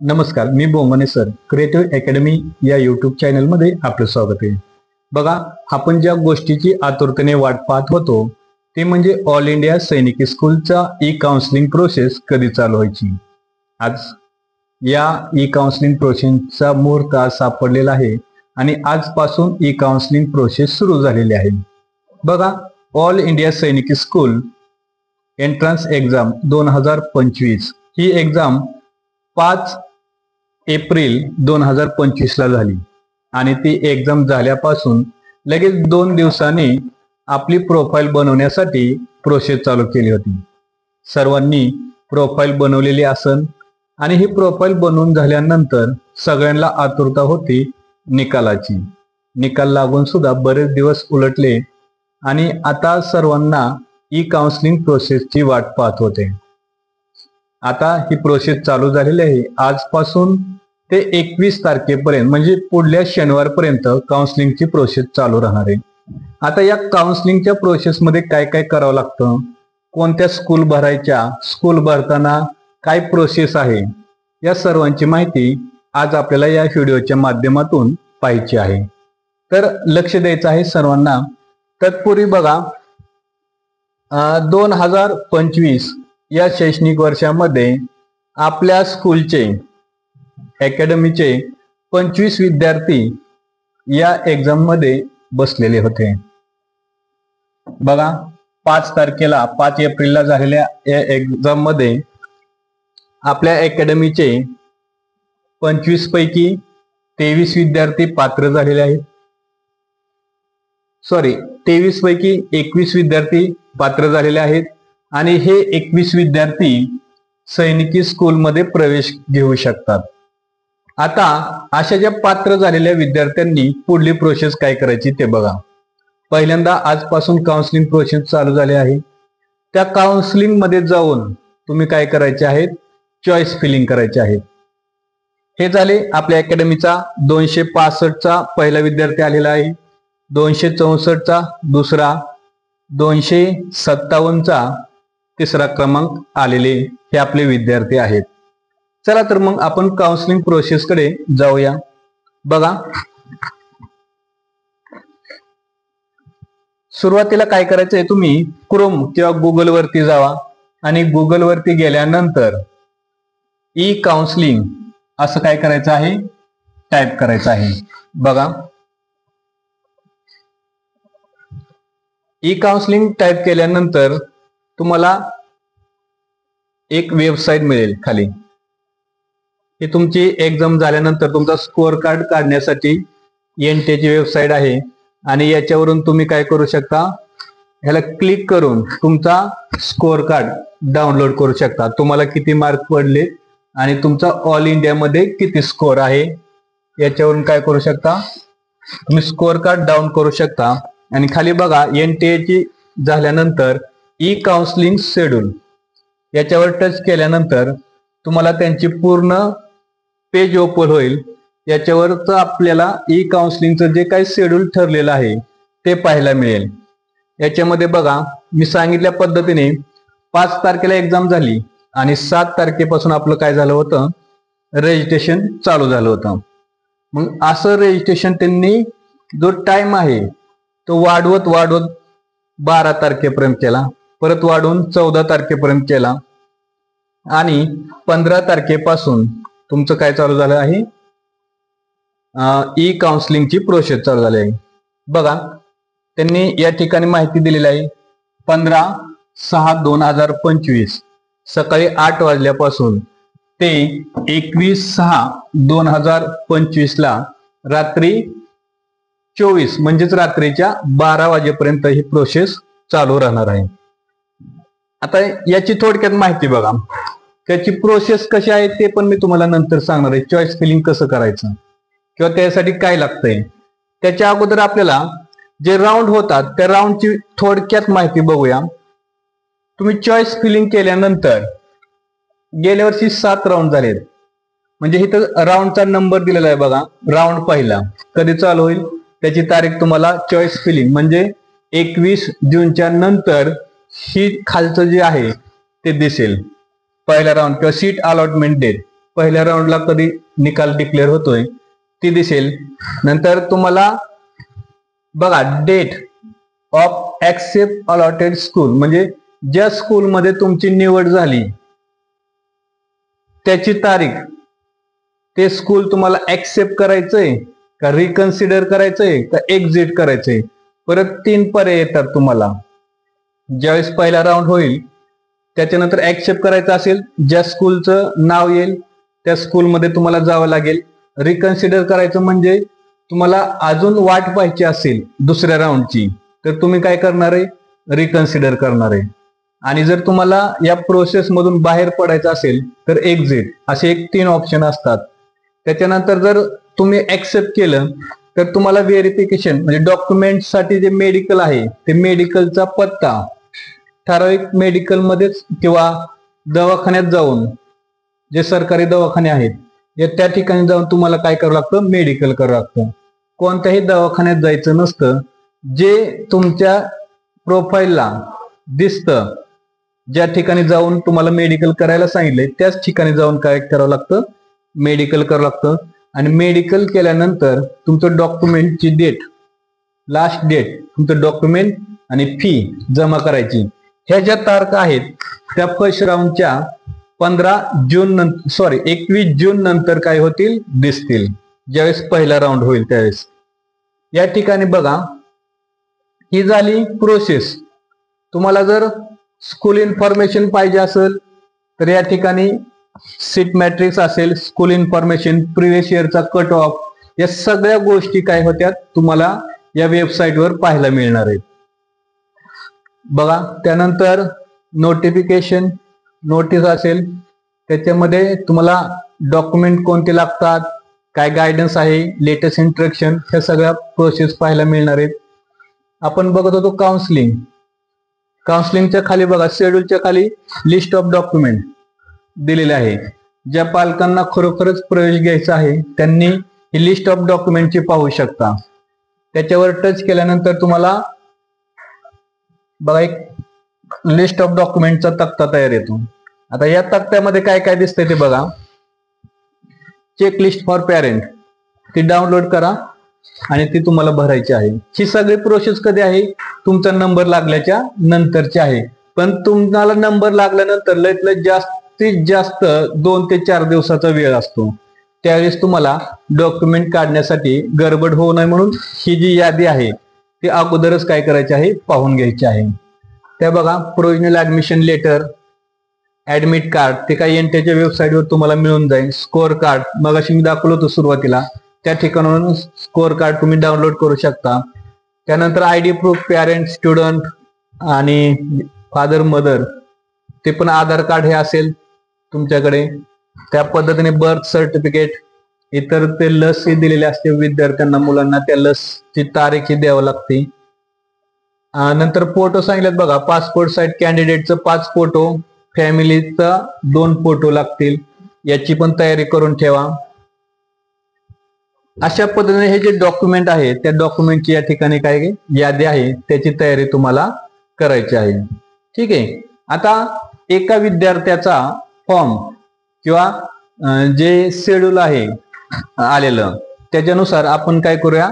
नमस्कार, मी बोंगणे sir. Creative academy या YouTube चॅनलमध्ये आपलं स्वागत आहे. बघा, आपण ज्या गोष्टीची आतुरतेने वाट पाहत होतो ते म्हणजे ऑल इंडिया सैनिकी स्कूलचा ई काउन्सिलिंग प्रोसेस कधी चालू व्हायची. आज या ई काउन्सिलिंग प्रोसेसचा मुहूर्त आज सापडलेला आहे आणि आजपासून ई काउन्सिलिंग प्रोसेस सुरू झालेली आहे. बघा, ऑल इंडिया सैनिकी स्कूल एंट्रन्स एक्झाम 2025 ही एक्झाम 5 एप्रिल 2025 ला झाली आणि ती एक्झाम झाल्यापासून लगेच 2 दिवसांनी आपली प्रोफाईल बनवण्यासाठी प्रोसेस चालू केली होती. सर्वांनी प्रोफाईल बनवलेली असन आणि ही प्रोफाईल बनवून झाल्यानंतर सगळ्यांना आतुरता होती निकालाची. निकाल लागून सुद्धा बरेच दिवस उलटले आणि आता सर्वांना ई काउन्सिलिंग प्रोसेसची वाट पाहत होते. आता ही प्रोसेस चालू झालेली आहे. आजपासून ते 21 तारखेपर्यंत म्हणजे पुढल्या शनिवारपर्यंत काउन्सिलिंगची प्रोसेस चालू राहणार आहे. आता या काउन्सिलिंगच्या प्रोसेसमध्ये काय काय करावं लागतं, कोणत्या स्कूल भरायच्या, स्कूल भरताना काय प्रोसेस आहे, या सर्वांची माहिती आज आपल्याला या व्हिडिओच्या माध्यमातून पाहायची आहे. तर लक्ष द्यायचं आहे सर्वांना. तत्पूर्वी बघा, 2025 या शैक्षणिक वर्षामध्ये आपल्या स्कूलचे अकॅडमीचे 25 विद्यार्थी या एक्झाम मध्ये बसलेले होते. बघा, 5 एप्रिलला झालेल्या या एक्झाम मध्ये आपल्या अकॅडमीचे 25 पैकी 23 विद्यार्थी पात्र झालेले आहेत. 23 पैकी 21 विद्यार्थी पात्र झालेले आहेत आणि हे 21 विद्यार्थी सैनिकी स्कूलमध्ये प्रवेश घेऊ शकतात. आता अशा ज्या पात्र झालेल्या विद्यार्थ्यांनी पुढली प्रोसेस काय करायची ते बघा. पहिल्यांदा आजपासून काउन्सिलिंग प्रोसेस चालू झाली आहे. त्या काउन्सिलिंग मध्ये जाऊन तुम्ही काय करायचे आहेत, चॉईस फिलिंग करायचे आहेत. हे झाले. आपल्या अकॅडमीचा 265चा पहिला विद्यार्थी आलेला आहे, 264चा दुसरा, 257चा तिसरा क्रमांक आलेले हे आपले विद्यार्थी आहेत. चला तर मग आपण काउन्सिलिंग प्रोसेस कडे जाऊया. बघा, सुरुवातीला काय करायचंय, तुम्ही क्रोम किंवा गुगल वरती जावा आणि गुगल वरती गेल्यानंतर ई काउन्सिलिंग असं काय करायचं आहे, टाईप करायचं आहे. बघा, ई काउन्सिलिंग टाईप केल्यानंतर तुम्हाला एक वेबसाईट मिळेल खाली. ही तुमची एक्झाम झाल्यानंतर तुमचा स्कोअर कार्ड काढण्यासाठी एनटीएची वेबसाईट आहे आणि याच्यावरून तुम्ही काय करू शकता, ह्याला क्लिक करून तुमचा स्कोअर कार्ड डाउनलोड करू शकता. तुम्हाला किती मार्क पडले आणि तुमचा ऑल इंडियामध्ये किती स्कोअर आहे याच्यावरून काय करू शकता, तुम्ही स्कोअर कार्ड डाउन करू शकता. आणि खाली बघा, एनटीएची झाल्यानंतर ई काउन्सिलिंग शेड्यूल याच्यावर टच केल्यानंतर तुम्हाला त्यांची पूर्ण पेज ओपन होईल. याच्यावरच आपल्याला ई काउन्सिलिंगचं जे काही शेड्यूल ठरलेलं आहे ते पाहायला मिळेल. याच्यामध्ये बघा, मी सांगितल्या पद्धतीने 5 तारखेला एक्झाम झाली आणि 7 तारखेपासून आपलं काय झालं होतं, रजिस्ट्रेशन चालू झालं होतं. मग असं रजिस्ट्रेशन त्यांनी जो टाइम आहे तो वाढवत 12 तारखेपर्यंत केला, परत वाढवून 14 तारखेपर्यंत केला आणि 15 तारखेपासून तुमचं काय चालू झालं आहे, ई काउन्सिलिंगची प्रोसेस चालू झाली आहे. बघा, त्यांनी या ठिकाणी माहिती दिलेली आहे. 15/6/2025 सकाळी 8 वाजल्यापासून ते 21/6/2025 ला रात्री 24 म्हणजेच रात्रीच्या 12 वाजेपर्यंत ही प्रोसेस चालू राहणार आहे. आता याची थोडक्यात माहिती बघा. त्याची प्रोसेस कशी आहे ते पण मी तुम्हाला नंतर सांगणार आहे. चॉईस फिलिंग कसं करायचं किंवा त्यासाठी काय लागतंय. त्याच्या अगोदर आपल्याला जे राऊंड होतात त्या राऊंडची थोडक्यात माहिती बघूया. तुम्ही चॉईस फिलिंग केल्यानंतर गेल्या वर्षी 7 राऊंड झालेत. म्हणजे इथं राऊंडचा नंबर दिलेला आहे बघा. राऊंड पहिला कधी चालू होईल त्याची तारीख तुम्हाला चॉईस फिलिंग म्हणजे 21 जूनच्या नंतर ही खालचं जे आहे ते दिसेल. पहिला राऊंड किंवा सीट अलॉटमेंट डेट पहिल्या राऊंडला कधी निकाल डिक्लेअर होतोय ती दिसेल. नंतर तुम्हाला बघा date of accept allotted school, म्हणजे ज्या स्कूलमध्ये तुमची निवड झाली त्याची तारीख, ते स्कूल तुम्हाला ऍक्सेप्ट करायचंय का रिकन्सिडर करायचंय का एक्झिट करायचंय. परत 3 पर्याय येतात तुम्हाला. ज्यावेळेस पहिला राऊंड होईल त्याच्यानंतर ऍक्सेप्ट करायचं असेल, ज्या स्कूलचं नाव येईल त्या स्कूलमध्ये तुम्हाला जावं लागेल. रिकन्सिडर करायचं म्हणजे तुम्हाला अजून वाट पाहायची असेल दुसऱ्या राऊंडची, तर तुम्ही काय करणार आहे, रिकन्सिडर करणार आहे. आणि जर तुम्हाला या प्रोसेस मधून बाहेर पडायचं असेल तर एक्झिट, असे 3 ऑप्शन असतात. त्याच्यानंतर जर तुम्ही ऍक्सेप्ट केलं तर तुम्हाला व्हेरिफिकेशन म्हणजे डॉक्युमेंटसाठी जे मेडिकल आहे ते मेडिकलचा पत्ता ठराविक मेडिकल मध्येच किंवा दवाखान्यात जाऊन, जे सरकारी दवाखाने आहेत त्या ठिकाणी जाऊन तुम्हाला काय करावं लागतं, मेडिकल करावं लागतं. कोणत्याही दवाखान्यात जायचं नसतं. जे तुमच्या प्रोफाईलला दिसतं, ज्या ठिकाणी जाऊन तुम्हाला मेडिकल करायला सांगितलंय त्याच ठिकाणी जाऊन काय करावं लागतं, मेडिकल करावं लागतं. आणि मेडिकल केल्यानंतर तुमचं डॉक्युमेंटची डेट, लास्ट डेट, तुमचं डॉक्युमेंट आणि फी जमा करायची, ह्या ज्या तारखा आहेत त्या फर्स्ट राऊंडच्या 21 जून नंतर काय होतील, दिसतील, ज्यावेळेस पहिला राऊंड होईल त्यावेळेस. या ठिकाणी बघा ही झाली प्रोसेस. तुम्हाला जर स्कूल इन्फॉर्मेशन पाहिजे असेल तर या ठिकाणी सीट मॅट्रिक्स असेल, स्कूल इन्फॉर्मेशन, प्रिव्हियस इयरचा कट ऑफ, या सगळ्या गोष्टी काय होत्या तुम्हाला या वेबसाईटवर पाहायला मिळणार आहेत. बघा त्यानंतर नोटिफिकेशन, नोटीस असेल, त्याच्यामध्ये तुम्हाला डॉक्युमेंट कोणते लागतात, काय गायडन्स आहे, लेटेस्ट इंस्ट्रक्शन, ह्या सगळ्या प्रोसेस पाहायला मिळणार आहेत. आपण बघत होतो काउन्सिलिंग. काउन्सिलिंगच्या खाली बघा शेड्यूलच्या खाली लिस्ट ऑफ डॉक्युमेंट दिलेले आहे. ज्या पालकांना खरोखरच प्रवेश घ्यायचा आहे त्यांनी ही लिस्ट ऑफ डॉक्युमेंटची पाहू शकता. त्याच्यावर टच केल्यानंतर तुम्हाला बघा एक लिस्ट ऑफ डॉक्युमेंटचा तक्ता तयार येतो. आता या तक्त्यामध्ये काय काय दिसतंय ते बघा. चेकलिस्ट फॉर पॅरेंट, ती डाउनलोड करा आणि ती तुम्हाला भरायची आहे. ही सगळी प्रोसेस कधी आहे, तुमचा नंबर लागल्याच्या नंतरची आहे. पण तुम्हाला नंबर लागल्यानंतर लयत जास्तीत जास्त 2 ते 4 दिवसाचा वेळ असतो. त्यावेळेस तुम्हाला डॉक्युमेंट काढण्यासाठी गडबड होऊ नये म्हणून ही जी यादी आहे ती अगोदरच काय करायची आहे, पाहून घ्यायची आहे. त्या बघा provisional admission letter, admit card, ते काही एनटीएच्या वेबसाईटवर तुम्हाला मिळून जाईल. स्कोअर कार्ड मगाशी मी दाखवलं होतं सुरुवातीला, त्या ठिकाणावरून स्कोअर कार्ड तुम्ही डाउनलोड करू शकता. त्यानंतर आयडी प्रूफ, पॅरेंट, स्टुडंट आणि फादर मदर, ते पण आधार कार्ड हे असेल तुमच्याकडे. त्या पद्धतीने बर्थ सर्टिफिकेट, इतर ते लस ही दिलेले असते विद्यार्थ्यांना, मुलांना त्या लसची तारीख ही द्यावी लागते. नंतर फोटो सांगितलेत बघा, पासपोर्ट साईज कॅन्डिडेटचं 5 फोटो, फॅमिलीचा 2 फोटो लागतील, याची पण तयारी करून ठेवा. अशा पद्धतीने हे जे डॉक्युमेंट आहे त्या डॉक्युमेंटची या ठिकाणी काय यादी आहे त्याची तयारी तुम्हाला करायची आहे. ठीक आहे. आता एका विद्यार्थ्याचा फॉर्म किंवा जे शेड्यूल आहे आलेलं त्याच्यानुसार आपण काय करूया,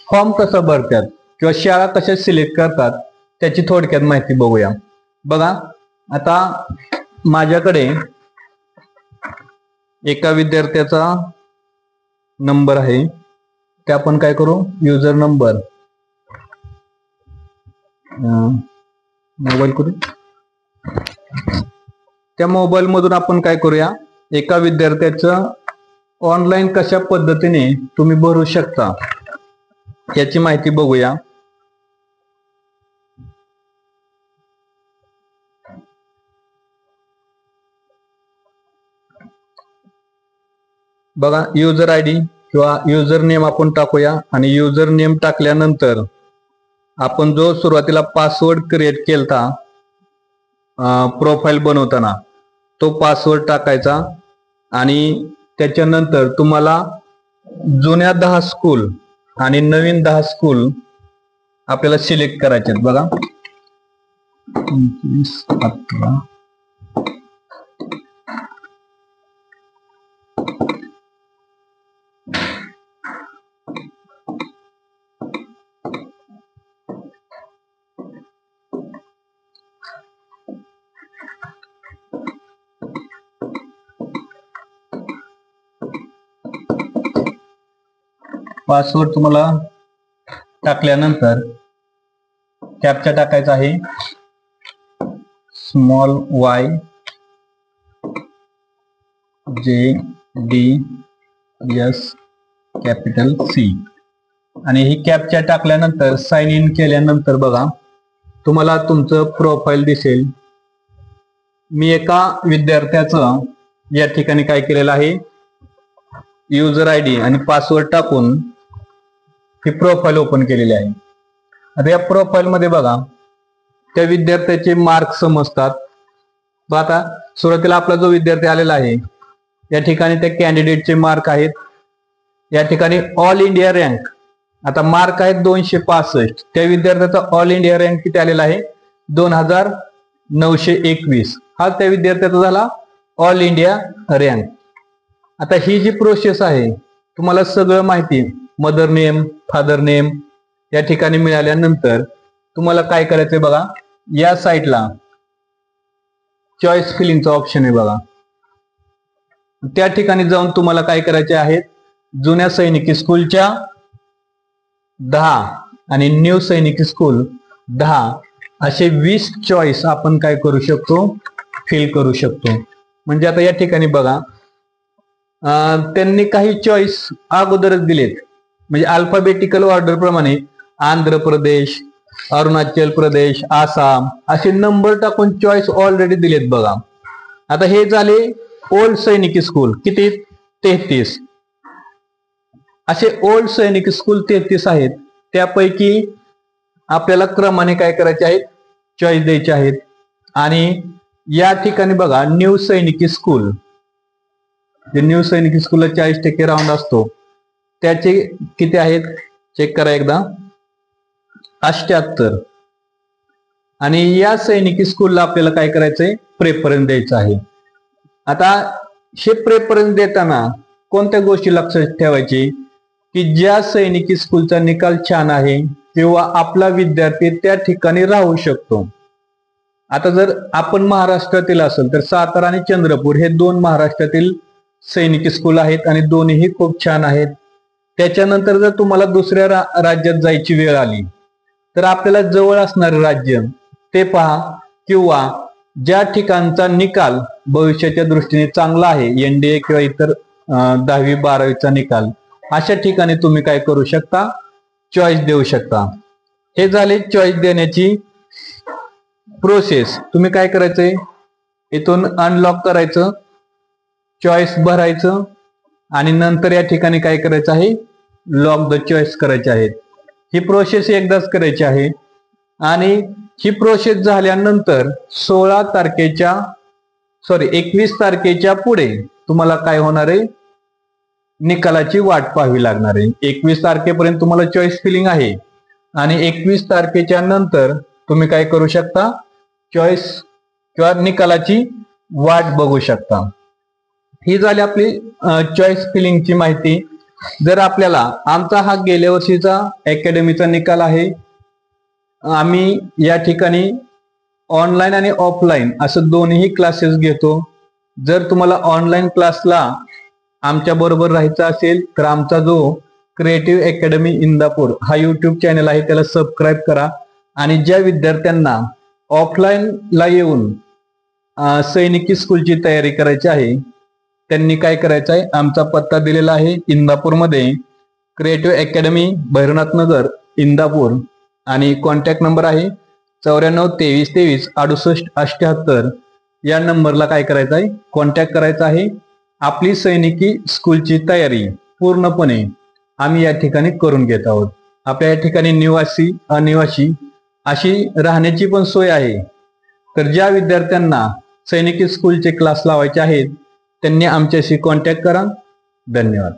फॉर्म कसा भरतात किंवा शाळा कशा सिलेक्ट करतात त्याची थोडक्यात माहिती बघूया. बघा आता माझ्याकडे एका विद्यार्थ्याचा नंबर आहे, ते आपण काय करू, युजर नंबर मोबाईल करू, त्या मोबाईल मधून आपण काय करूया, एका विद्यार्थ्याचं ऑनलाईन कशा पद्धतीने तुम्ही भरू शकता याची माहिती बघूया. बघा युजर आयडी किंवा युजर नेम आपण टाकूया आणि युजर नेम टाकल्यानंतर आपण जो सुरुवातीला पासवर्ड क्रिएट केलता प्रोफाईल बनवताना तो पासवर्ड टाकायचा. आणि त्याच्यानंतर तुम्हाला जुन्या 10 स्कूल आणि नवीन 10 स्कूल आपल्याला सिलेक्ट करायचे आहेत. बघा 25, 18, पासवर्ड तुम्हाला टाकल्यानंतर कॅप्चा टाकायचा आहे, small y JDS capital C, आणि ही कॅप्चा टाकल्यानंतर साइन इन केल्यानंतर बघा तुम्हाला तुमचं प्रोफाईल दिसेल. मी एका विद्यार्थ्याचं या ठिकाणी काय केलेलं आहे, युजर ID आणि पासवर्ड टाकून ही प्रोफाईल ओपन केलेली आहे. आता या प्रोफाईल मध्ये बघा त्या विद्यार्थ्याचे मार्क समजतात. आता सुरुवातीला आपला जो विद्यार्थी आलेला आहे या ठिकाणी त्या कॅन्डिडेटचे मार्क आहेत. या ठिकाणी ऑल इंडिया रँक, आता मार्क आहेत 265. त्या विद्यार्थ्याचा ऑल इंडिया रँक किती आलेला आहे, 2921. हा त्या विद्यार्थ्याचा झाला ऑल इंडिया रँक. आता ही जी प्रोसेस आहे तुम्हाला सगळं माहिती, मदर नेम, फादर नेम या ठिकाणी मिळाल्यानंतर तुम्हाला काय करायचंय बघा, या साईडला चॉईस फिलिंगचा ऑप्शन आहे बघा. त्या ठिकाणी जाऊन तुम्हाला काय करायचे आहेत, जुन्या सैनिकी स्कूलच्या 10 आणि न्यू सैनिकी स्कूल 10 असे 20 चॉईस आपण काय करू शकतो, फिल करू शकतो. म्हणजे आता या ठिकाणी बघा त्यांनी काही चॉईस अगोदरच दिलेत, म्हणजे अल्फाबेटिकल ऑर्डर प्रमाणे आंध्र प्रदेश, अरुणाचल प्रदेश, आसाम असे नंबर टाकून चॉईस ऑलरेडी दिलेत बघा. आता हे झाले ओल्ड सैनिकी स्कूल, किती 33. असे ओल्ड सैनिक स्कूल 33 आहेत. त्यापैकी आपल्याला क्रमाने काय करायचे आहेत, चॉईस द्यायचे आहेत. आणि या ठिकाणी बघा न्यू सैनिकी स्कूल, जे न्यू सैनिकी स्कूलला 40% राऊंड असतो त्याचे किती आहेत चेक करा एकदा, 78. आणि या सैनिकी स्कूलला आपल्याला काय करायचंय, प्रेफरन्स द्यायचं आहे. आता हे प्रेफरन्स देताना कोणत्या गोष्टी लक्षात ठेवायची, की ज्या सैनिकी स्कूलचा निकाल छान आहे किंवा आपला विद्यार्थी त्या ठिकाणी राहू शकतो. आता जर आपण महाराष्ट्रातील असेल तर सातारा आणि चंद्रपूर हे 2 महाराष्ट्रातील सैनिकी स्कूल आहेत आणि दोन्हीही खूप छान आहेत. त्याच्यानंतर जर तुम्हाला दुसऱ्या राज्यात जायची वेळ आली तर आपल्याला जवळ असणारे राज्य ते पहा, किंवा ज्या ठिकाणचा निकाल भविष्याच्या दृष्टीने चांगला आहे, NDA किंवा इतर 10वी 12वीचा निकाल, अशा ठिकाणी तुम्ही काय करू शकता, चॉईस देऊ शकता. हे झाले चॉईस देण्याची प्रोसेस. तुम्ही काय करायचंय, इथून अनलॉक करायचं, चॉईस भरायचं आणि नंतर या ठिकाणी काय करायचं आहे, लॉक द चॉईस करायचे आहेत. ही प्रोसेस एकदाच करायची आहे. आणि ही प्रोसेस झाल्यानंतर 21 तारखेच्या पुढे तुम्हाला काय होणार आहे, निकालाची वाट पाहावी लागणार आहे. 21 तारखेपर्यंत तुम्हाला चॉईस फिलिंग आहे आणि 21 तारखेच्या नंतर तुम्ही काय करू शकता, चॉईस किंवा निकालाची वाट बघू शकता. ही झाली आपली चॉईस फिलिंगची माहिती. जर आपल्याला आमचा हा गेल्या वर्षीचा अकॅडमीचा निकाल आहे, आम्ही या ठिकाणी ऑनलाईन आणि ऑफलाईन असं दोन्ही क्लासेस घेतो. जर तुम्हाला ऑनलाईन क्लासला आमच्या बरोबर राहायचं असेल तर आमचा जो क्रिएटिव्ह अकॅडमी इंदापूर हा YouTube चॅनल आहे त्याला सबस्क्राईब करा. आणि ज्या विद्यार्थ्यांना ऑफलाईनला येऊन सैनिकी स्कूलची तयारी करायची आहे त्यांनी काय करायचं आहे, आमचा पत्ता दिलेला आहे इंदापूरमध्ये, क्रिएटिव्ह अकॅडमी भैरवनाथ नगर इंदापूर, आणि कॉन्टॅक्ट नंबर आहे 9423236878. या नंबरला काय करायचं आहे, कॉन्टॅक्ट करायचा आहे. आपली सैनिकी स्कूलची तयारी पूर्णपणे आम्ही या ठिकाणी करून घेत आहोत. आपल्या या ठिकाणी निवासी अनिवासी अशी राहण्याची पण सोय आहे. तर ज्या विद्यार्थ्यांना सैनिकी स्कूलचे क्लास लावायचे आहेत त्यांनी आमच्याशी कॉन्टॅक्ट करा. धन्यवाद.